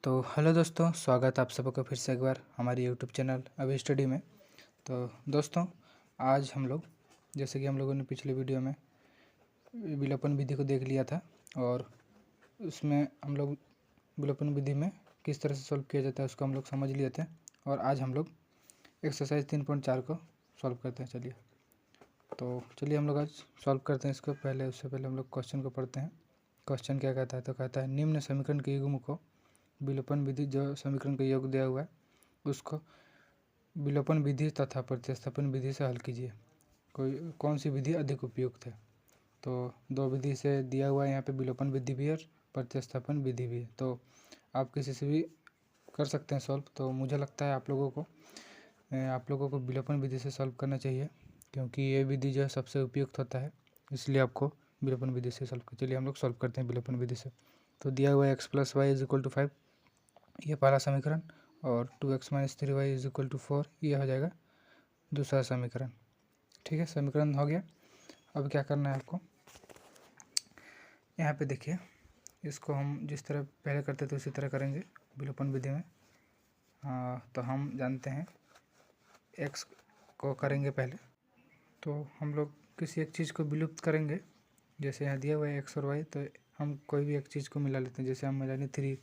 तो हेलो दोस्तों, स्वागत है आप सबका फिर से एक बार हमारे यूट्यूब चैनल अभी स्टडी में। तो दोस्तों, आज हम लोग जैसे कि हम लोगों ने पिछले वीडियो में विलोपन विधि को देख लिया था और उसमें हम लोग विलोपन विधि में किस तरह से सॉल्व किया जाता है उसको हम लोग समझ लिए थे। और आज हम लोग एक्सरसाइज 3.4 को सॉल्व करते हैं। चलिए हम लोग आज सॉल्व करते हैं इसको। उससे पहले हम लोग क्वेश्चन को पढ़ते हैं। क्वेश्चन क्या कहता है? तो कहता है निम्न समीकरण के युग्म को विलोपन विधि, जो समीकरण का योग दिया हुआ है उसको विलोपन विधि तथा प्रतिस्थापन विधि से हल कीजिए। कौन सी विधि अधिक उपयुक्त है? तो दो विधि से दिया हुआ है यहाँ पे, विलोपन विधि भी और प्रतिस्थापन विधि भी है। तो आप किसी से भी कर सकते हैं सॉल्व। तो मुझे लगता है आप लोगों को विलोपन विधि से सॉल्व करना चाहिए, क्योंकि ये विधि जो है सबसे उपयुक्त होता है, इसलिए आपको विलोपन विधि से सॉल्व कर। चलिए हम लोग सॉल्व करते हैं विलोपन विधि से। तो दिया हुआ है x + y = 5, ये पहला समीकरण, और 2x - 3y = 4, ये हो जाएगा दूसरा समीकरण। ठीक है, समीकरण हो गया। अब क्या करना है आपको, यहाँ पे देखिए, इसको हम जिस तरह पहले करते थे उसी तरह करेंगे विलोपन विधि में। तो हम जानते हैं x को करेंगे पहले, तो हम लोग किसी एक चीज़ को विलुप्त करेंगे। जैसे यहाँ दिया हुआ है x और y, तो हम कोई भी एक चीज़ को मिला लेते हैं। जैसे हम मिला लें 3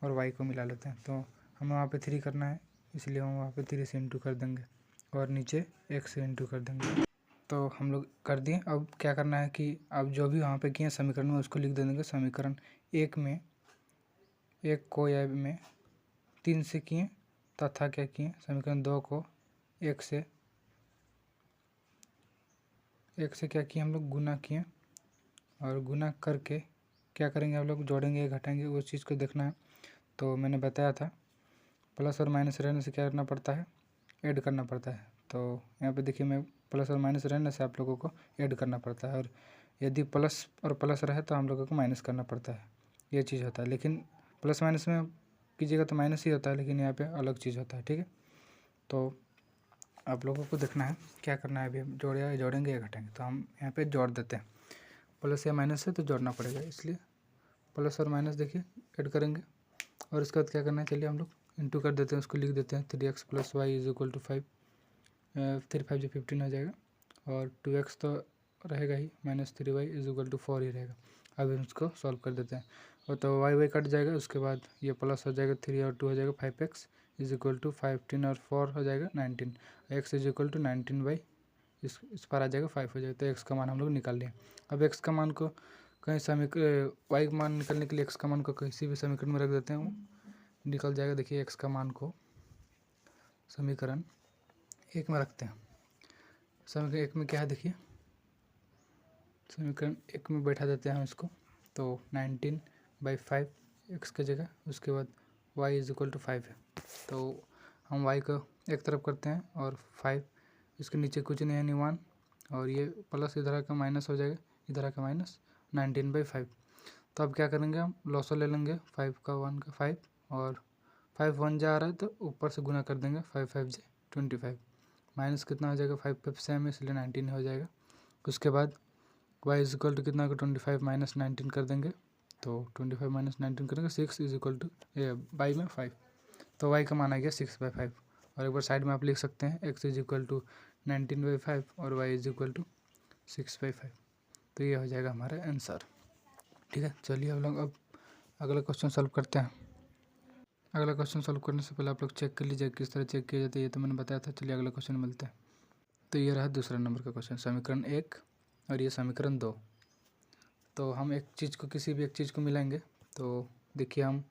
और y को मिला लेते हैं, तो हमें वहाँ पे 3 करना है, इसलिए हम वहाँ पे 3 से इंटू कर देंगे और नीचे x से इंटू कर देंगे। तो हम लोग कर दिए। अब क्या करना है कि अब जो भी वहाँ पे किए समीकरण में उसको लिख देंगे। समीकरण 1 में 1 को या में 3 से किए, तथा क्या किए, समीकरण 2 को 1 से क्या किए, हम लोग गुना किए। और गुना करके क्या करेंगे, हम लोग जोड़ेंगे घटाएंगे, उस चीज़ को देखना है। तो मैंने बताया था प्लस और माइनस रहने से क्या करना पड़ता है, ऐड करना पड़ता है। तो यहाँ पे देखिए, मैं प्लस और माइनस रहने से आप लोगों को ऐड करना पड़ता है, और यदि प्लस और प्लस रहे तो हम लोगों को माइनस करना पड़ता है। ये चीज़ होता है, लेकिन प्लस माइनस में कीजिएगा तो माइनस ही होता है, लेकिन यहाँ पे अलग चीज़ होता है। ठीक है, तो आप लोगों को देखना है क्या करना है। अभी हम जोड़ेंगे या घटाएंगे, तो हम यहाँ पे जोड़ देते हैं। प्लस या माइनस से तो जोड़ना पड़ेगा, इसलिए प्लस और माइनस देखिए ऐड करेंगे। और इसके बाद क्या करना है, चलिए हम लोग इंटू कर देते हैं, उसको लिख देते हैं 3x + y = 5। 3 5 जो 15 हो जाएगा, और 2x तो रहेगा ही, -3y = 4 ही रहेगा। अब हम इसको सॉल्व कर देते हैं, और तो y कट जाएगा। उसके बाद ये प्लस हो जाएगा, 3 और 2 हो जाएगा 5x = 15 और 4 हो जाएगा 19, x = 19 इस पर आ जाएगा 5 हो जाएगा। तो x का मान हम लोग निकाल लिए। अब x का मान को कहीं y का मान निकालने के लिए x का मान को किसी भी समीकरण में रख देते हैं, वो निकल जाएगा। देखिए x का मान को समीकरण 1 में रखते हैं। समीकरण 1 में क्या है, देखिए समीकरण 1 में बैठा देते हैं हम इसको। तो 19/5 x की जगह, उसके बाद y = 5 है। तो हम y को एक तरफ करते हैं और 5, इसके नीचे कुछ नहीं है, 1, और ये प्लस इधर का माइनस हो जाएगा, इधर का माइनस 19/5। तो अब क्या करेंगे, हम लॉसर ले लेंगे, 5 का 1 का 5, और 5 1 जा रहा है तो ऊपर से गुना कर देंगे, 5 5 से 25, माइनस कितना हो जाएगा, 5 5 सेम है इसलिए 19 हो जाएगा। उसके बाद y = कितना होगा, 25 - 19 कर देंगे। तो 25 - 19 करेंगे, 6 y में 5, तो y का मान आ गया 6/5। और एक बार साइड में आप लिख सकते हैं x = 19/5 और y = 6/5। तो ये हो जाएगा हमारा आंसर। ठीक है, चलिए हम लोग अब अगला क्वेश्चन सॉल्व करते हैं। अगला क्वेश्चन सॉल्व करने से पहले आप लोग चेक कर लीजिए किस तरह चेक किया जाता है, ये तो मैंने बताया था। चलिए अगले क्वेश्चन में मिलते हैं। तो ये रहा दूसरा नंबर का क्वेश्चन, समीकरण 1 और ये समीकरण 2। तो हम एक चीज़ को, किसी भी एक चीज़ को मिलाएंगे। तो देखिए, हम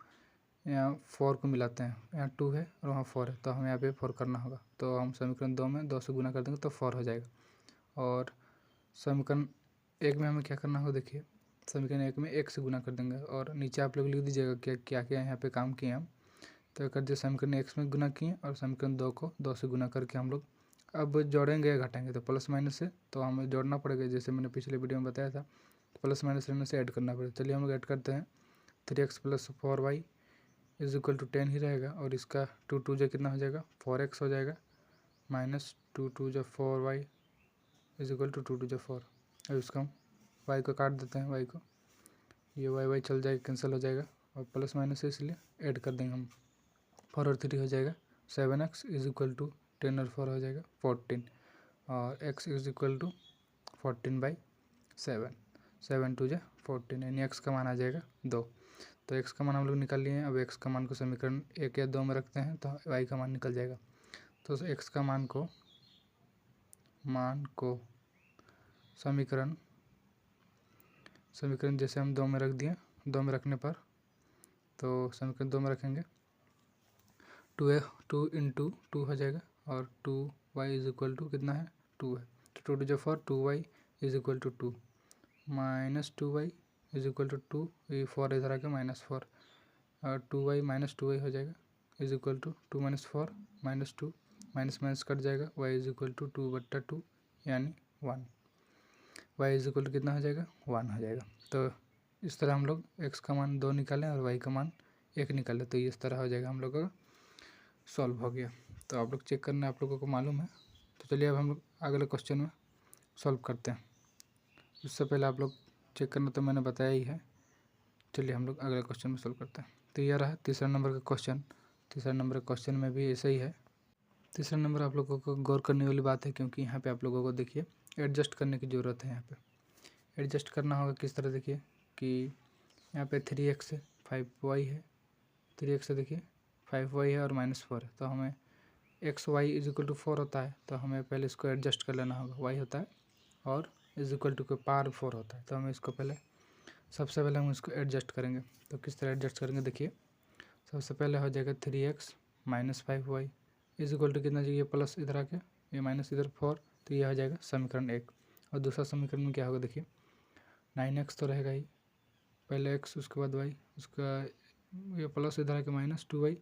यहाँ 4 को मिलाते हैं, यहाँ 2 है और वहाँ 4 है, तो हमें यहाँ पे 4 करना होगा। तो हम समीकरण 2 में 2 से गुना कर देंगे तो 4 हो जाएगा। और समीकरण 1 में हमें क्या करना होगा, देखिए समीकरण 1 में 1 से गुना कर देंगे, और नीचे आप लोग लिख दीजिएगा क्या क्या यहाँ पे काम किए हम। तो कर दिए, समीकरण 1 में गुना किए और समीकरण 2 को 2 से गुना करके हम लोग अब जोड़ेंगे या घटाएंगे। तो प्लस माइनस से तो हमें जोड़ना पड़ेगा, जैसे मैंने पिछले वीडियो में बताया था, प्लस माइनस रहने से ऐड करना पड़ेगा। चलिए हम लोग ऐड करते हैं, 3x + 4y = 10 ही रहेगा, और इसका 2 2 जो कितना हो जाएगा, 4x हो जाएगा, -2 2 जो 4y = 2 2 जो 4। अब इसका हम y को काट देते हैं, y को, ये y चल जाएगा, कैंसिल हो जाएगा, और प्लस माइनस है इसलिए ऐड कर देंगे हम। 4 और 3 हो जाएगा 7x इज इक्वल टू 10 और 4 हो जाएगा 14 और x इज इक्वल टू 14/7। 7 2 14 यानी x का मान आ जाएगा 2। तो x का मान हम लोग निकाल लिए हैं। अब x का मान को समीकरण 1 या 2 में रखते हैं तो y का मान निकल जाएगा। तो x का मान को समीकरण जैसे हम 2 में रख दिए, 2 में रखने पर तो समीकरण 2 में रखेंगे 2 इंटू 2 हो जाएगा और 2y इज इक्वल टू कितना है 2 है। तो 2 2 4 2y is equal to 2 minus 2y is equal to 2, ये 4 इधर आके -4 और 2y माइनस 2y हो जाएगा is equal to 2 - 4 -2 minus minus cut जाएगा y इज इक्वल टू 2/2 यानी 1। y इज इक्वल टू कितना हो जाएगा 1 हो जाएगा। तो इस तरह हम लोग x का मान 2 निकालें और y का मान 1 निकालें तो ये इस तरह हो जाएगा, हम लोगों का सॉल्व हो गया। तो आप लोग चेक करना, आप लोगों को मालूम है। तो चलिए अब हम लोग अगले क्वेश्चन में सॉल्व करते हैं। इससे पहले आप लोग चेक करना तो मैंने बताया ही है। चलिए हम लोग अगले क्वेश्चन में सॉल्व करते हैं। तो यह रहा तीसरा नंबर का क्वेश्चन। तीसरा नंबर का क्वेश्चन में भी ऐसा ही है। तीसरा नंबर आप लोगों को गौर करने वाली बात है, क्योंकि यहाँ पे आप लोगों को देखिए एडजस्ट करने की ज़रूरत है। यहाँ पे एडजस्ट करना होगा किस तरह, देखिए कि यहाँ पे 3x है 5y है, 3x है देखिए 5y है और -4 है। तो हमें X Y is equal to 4 होता है, तो हमें पहले इसको एडजस्ट कर लेना होगा। y होता है और इज इक्वल टू के पार 4 होता है, तो हमें इसको सबसे पहले हम इसको एडजस्ट करेंगे। तो किस तरह एडजस्ट करेंगे, देखिए सबसे पहले हो जाएगा 3x minus 5y is equal to कितना चाहिए प्लस इधर आके ये माइनस इधर 4, तो ये हो जाएगा समीकरण 1। और दूसरा समीकरण में क्या होगा, देखिए 9x तो रहेगा ही, पहले x उसके बाद y, उसका ये प्लस इधर आके -2y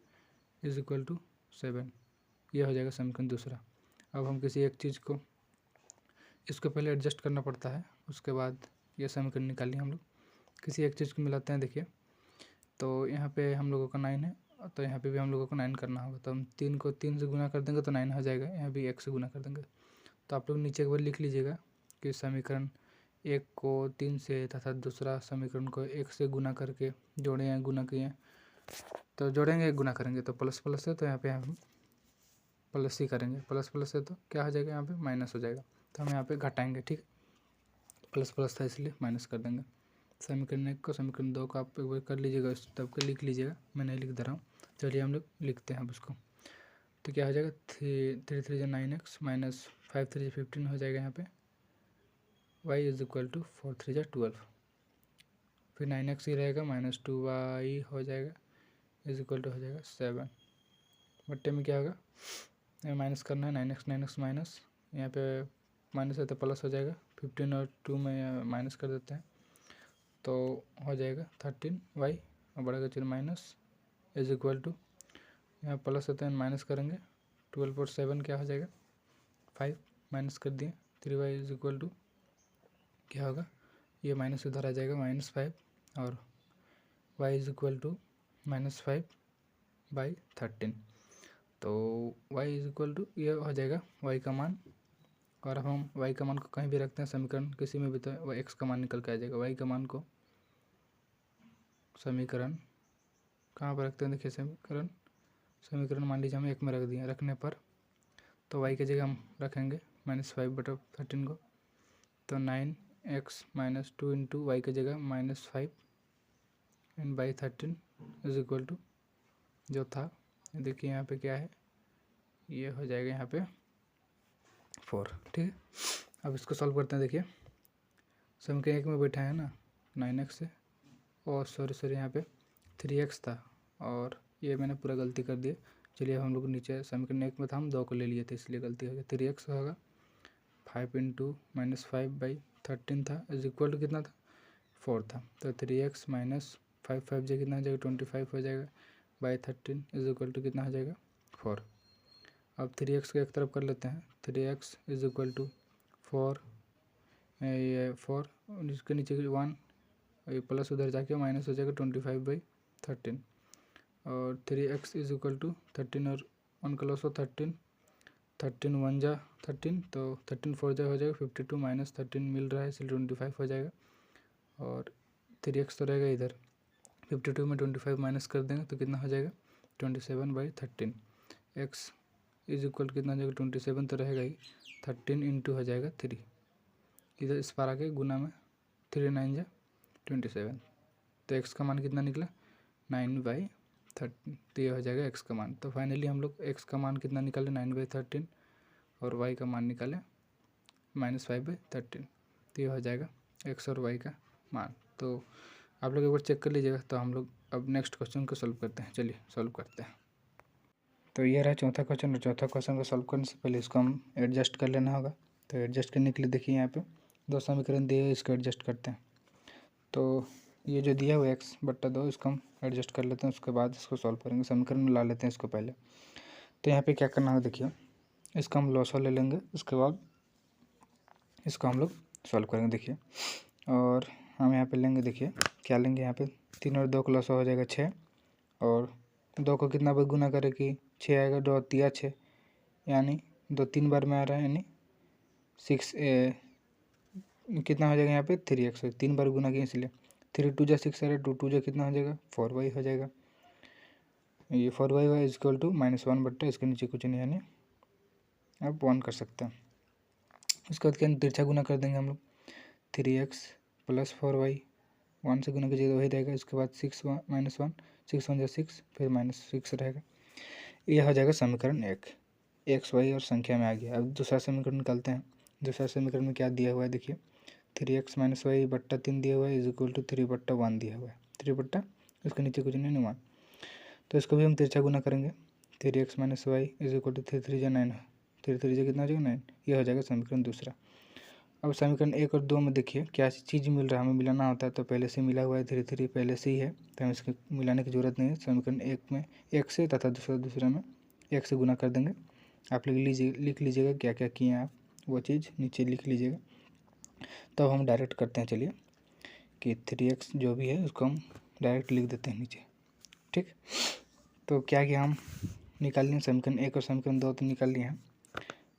इज इक्वल टू 7, ये हो जाएगा समीकरण दूसरा। अब हम किसी एक चीज़ को इसको पहले एडजस्ट करना पड़ता है, उसके बाद ये समीकरण निकालिए। हम लोग किसी एक चीज़ को मिलाते हैं, देखिए तो यहाँ पे हम लोगों का 9 है, तो यहाँ पे भी हम लोगों को 9 करना होगा। तो हम 3 को 3 से गुना कर देंगे तो 9 हो जाएगा, यहाँ भी 1 से गुना कर देंगे। तो आप लोग नीचे एक बार लिख लीजिएगा कि समीकरण 1 को 3 से तथा दूसरा समीकरण को 1 से गुना करके जोड़े हैं, गुना किए, तो जोड़ेंगे गुना करेंगे तो प्लस प्लस है, तो यहाँ पे हम प्लस ही करेंगे। प्लस प्लस है तो क्या हो जाएगा, यहाँ पे माइनस हो जाएगा, तो हम यहाँ पे घटाएंगे। ठीक, प्लस प्लस था इसलिए माइनस कर देंगे। समीकरण 1 को समीकरण 2 को आप एक बार कर लीजिएगा, तब के लिख लीजिएगा, मैं नहीं लिख दे रहा हूँ। चलिए हम लोग लिखते हैं अब उसको। तो क्या हो जाएगा 3 3 9x माइनस 5 3 15 हो जाएगा। यहाँ पे y इज इक्वल टू 4 3 12, फिर 9x ही रहेगा -2y हो जाएगा इज इक्वल टू हो जाएगा 7। बट्टे में क्या होगा, माइनस करना है, 9x माइनस, यहाँ पे माइनस है तो प्लस हो जाएगा, 15 और 2 में माइनस कर देते हैं तो हो जाएगा 13y और बड़ा का चिन्ह माइनस इज इक्वल टू, यहाँ प्लस होता है माइनस करेंगे, 12 और 7 क्या हो जाएगा 5, माइनस कर दिए 3y इज इक्वल टू क्या होगा, ये माइनस उधर आ जाएगा -5 और y इज इक्वल टू -5/13। तो y इज इक्वल टू ये हो जाएगा y का मान। और अब हम y का मान को कहीं भी रखते हैं समीकरण किसी में भी, तो x का मान निकल के आ जाएगा। y का मान को समीकरण कहाँ पर रखते हैं, देखिए समीकरण मान लीजिए हम 1 में रख दिए, रखने पर तो y की जगह हम रखेंगे -5/13 को, तो 9x - 2 इंटू वाई की जगह -5/13 इज इक्वल टू जो था, देखिए यहाँ पे क्या है, ये हो जाएगा यहाँ पे 4। ठीक है, अब इसको सॉल्व करते हैं। देखिए समीकरण 1 में बैठा है ना 9x है, और सॉरी यहाँ पे 3x था और ये मैंने पूरा गलती कर दिया। चलिए हम लोग नीचे समीकरण 1 में था, हम 2 को ले लिए थे इसलिए गलती हो गई। 3x होगा 5 इंटू -5/13 था इज इक्वल टू कितना था 4 था, तो 3x माइनस 5 5 जो कितना हो जाएगा 25 हो जाएगा /13 इज इक्वल टू कितना हो जाएगा 4। अब 3x को एक तरफ कर लेते हैं, 3x इज इक्वल टू 4, ये 4 इसके नीचे 1, ये प्लस उधर जाके माइनस हो जाएगा 25/13 और 3x इज इक्वल टू 13 और 1 का लॉस हो 13 1 जा 13, तो 13 4 जा हो जाएगा 52 -13 मिल रहा है इसलिए 25 हो जाएगा और 3x तो रहेगा इधर, 52 में 25 माइनस कर देंगे तो कितना हो जाएगा 27/13। एक्स इज इक्वल कितना हो जाएगा 27 तो रहेगा ही, 13 इंटू हो जाएगा 3, इधर इस पार आके गुना में 3 9 जा 27, तो एक्स का मान कितना निकला 9/13, तो ये हो जाएगा एक्स का मान। तो फाइनली हम लोग एक्स का मान कितना निकाले 9/13 और वाई का मान निकाले -5/13, तो ये हो जाएगा एक्स और वाई का मान। तो आप लोग एक बार चेक कर लीजिएगा। तो हम लोग अब नेक्स्ट क्वेश्चन को सॉल्व करते हैं, चलिए सॉल्व करते हैं। तो ये रहा चौथा क्वेश्चन, और चौथा क्वेश्चन को सॉल्व करने से पहले इसको हम एडजस्ट कर लेना होगा। तो एडजस्ट करने के लिए देखिए यहाँ पे 2 समीकरण दिए हुए, इसको एडजस्ट करते हैं। तो ये जो दिया हुआ x/2 इसको हम एडजस्ट कर लेते हैं, उसके बाद इसको सॉल्व करेंगे। समीकरण में ला लेते हैं इसको पहले। तो यहाँ पे क्या करना होगा देखिए, इसका हम लॉसो ले लेंगे, उसके बाद इसको हम लोग सॉल्व करेंगे देखिए। और हम यहाँ पे लेंगे देखिए क्या लेंगे, यहाँ पे 3 और 2 का लॉसो हो जाएगा 6, और 2 को कितना बार गुना करे कि 6 आएगा, 2 3 6, यानी 2 3 बार में आ रहा है, यानी 6 कितना हो जाएगा यहाँ पे 3x, 3 बार गुना किया इसलिए 3 2 जा 6 आ रहा है, 2 2 जा कितना हो जाएगा 4y हो जाएगा। ये 4y इज इक्वल टू -1/, इसके नीचे कुछ नहीं, यानी आप 1 कर सकते हैं। उसके बाद क्या तिरछा गुना कर देंगे हम लोग, 3x + 4y, 1 से गुना कीजिएगा वही रहेगा। इसके बाद 6 -1, 6 1 जा 6, फिर -6 रहेगा। यह हो जाएगा समीकरण 1, एक्स वाई और संख्या में आ गया। अब दूसरा समीकरण निकालते हैं। दूसरा समीकरण में क्या दिया हुआ है देखिए, 3x - y/ 3 दिया हुआ है इज इक्वल टू 3/1 दिया हुआ है, 3 इसके नीचे कुछ नहीं 1। तो इसको भी हम तिरछा गुना करेंगे, 3x - y is equal to 3 3 जा 9, 3 3 जा कितना हो जाएगा 9, ये हो जाएगा समीकरण दूसरा। अब समीकरण 1 और 2 में देखिए क्या चीज़ मिल रहा है, हमें मिलाना होता है। तो पहले से मिला हुआ है 3 3 पहले से ही है, तो हमें इसके मिलाने की ज़रूरत नहीं है। समीकरण 1 में 1 से तथा दूसरा में 1 से गुना कर देंगे। आप लिख लीजिएगा क्या क्या किए हैं आप, वो चीज़ नीचे लिख लीजिएगा। तब हम डायरेक्ट करते हैं, चलिए कि 3x जो भी है उसको हम डायरेक्ट लिख देते हैं नीचे, ठीक। तो क्या किया, हम निकाल लिए समीकरण 1 और समीकरण 2 तो निकाल लिए हैं।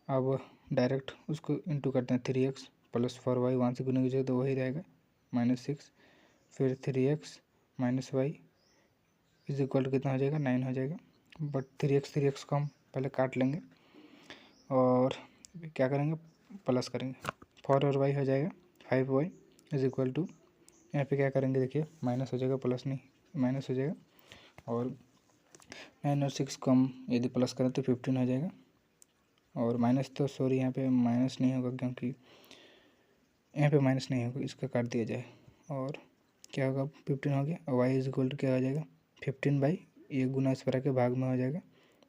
अब डायरेक्ट उसको इंटू करते हैं, 3x + 4y, 1 से गुना कीजिएगा तो वही रहेगा -6, फिर 3x - y is equal to कितना हो जाएगा 9 हो जाएगा। बट 3x को हम पहले काट लेंगे और क्या करेंगे प्लस करेंगे, 4 और y हो जाएगा 5y इज इक्वल टू, यहाँ पे क्या करेंगे देखिए माइनस हो जाएगा, प्लस नहीं माइनस हो जाएगा, और 9 और 6 को हम यदि प्लस करें तो 15 हो जाएगा। और माइनस तो सॉरी यहाँ पे माइनस नहीं होगा, क्योंकि यहाँ पे माइनस नहीं होगा, इसका काट दिया जाए और क्या होगा 15 हो गया। और y इज इक्वल टू क्या हो जाएगा 15 ये गुना इस पर के भाग में हो जाएगा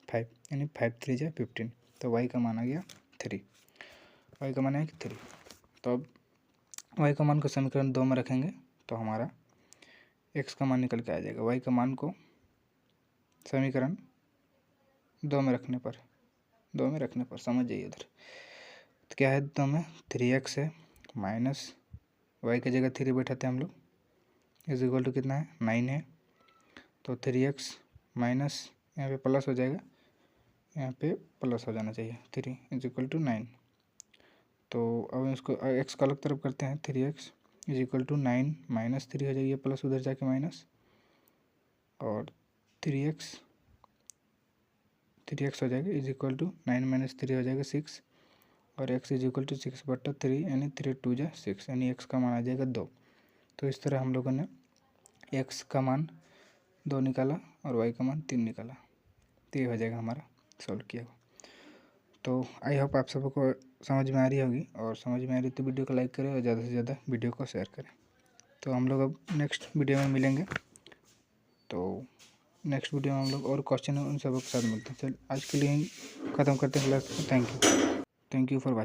5, यानी 5 3 जा 15, तो y का मान आ गया 3, y का मान है 3। तो अब y का मान को समीकरण 2 में रखेंगे तो हमारा x का मान निकल के आ जाएगा। y का मान को समीकरण 2 में रखने पर समझ जाइए उधर, तो क्या है 2 में 3x है, माइनस y की जगह 3 बैठाते हैं हम लोग, इज इक्वल टू कितना है 9 है। तो 3x माइनस यहाँ पे प्लस हो जाएगा, यहाँ पे प्लस हो जाना चाहिए, 3 इज इक्वल टू 9। तो अब इसको x को अलग तरफ करते हैं, 3x is equal to 9 minus 3 हो जाएगी, ये प्लस उधर जाके माइनस, और 3x हो जाएगा इज इक्वल टू 9 - 3 हो जाएगा 6, और x इज इक्वल टू 6/3, यानी 3 2 जा 6, यानी x का मान आ जाएगा 2। तो इस तरह हम लोगों ने x का मान 2 निकाला और y का मान 3 निकाला, तो ये हो जाएगा हमारा सॉल्व किया हुआ। तो आई होप आप सबको समझ में आ रही होगी, और समझ में आ रही तो वीडियो को लाइक करें और ज़्यादा से ज़्यादा वीडियो को शेयर करें। तो हम लोग अब नेक्स्ट वीडियो में मिलेंगे, तो नेक्स्ट वीडियो में हम लोग और क्वेश्चन उन सबों के साथ मिलते हैं। चल आज के लिए ख़त्म करते हैं class. Thank you for watching.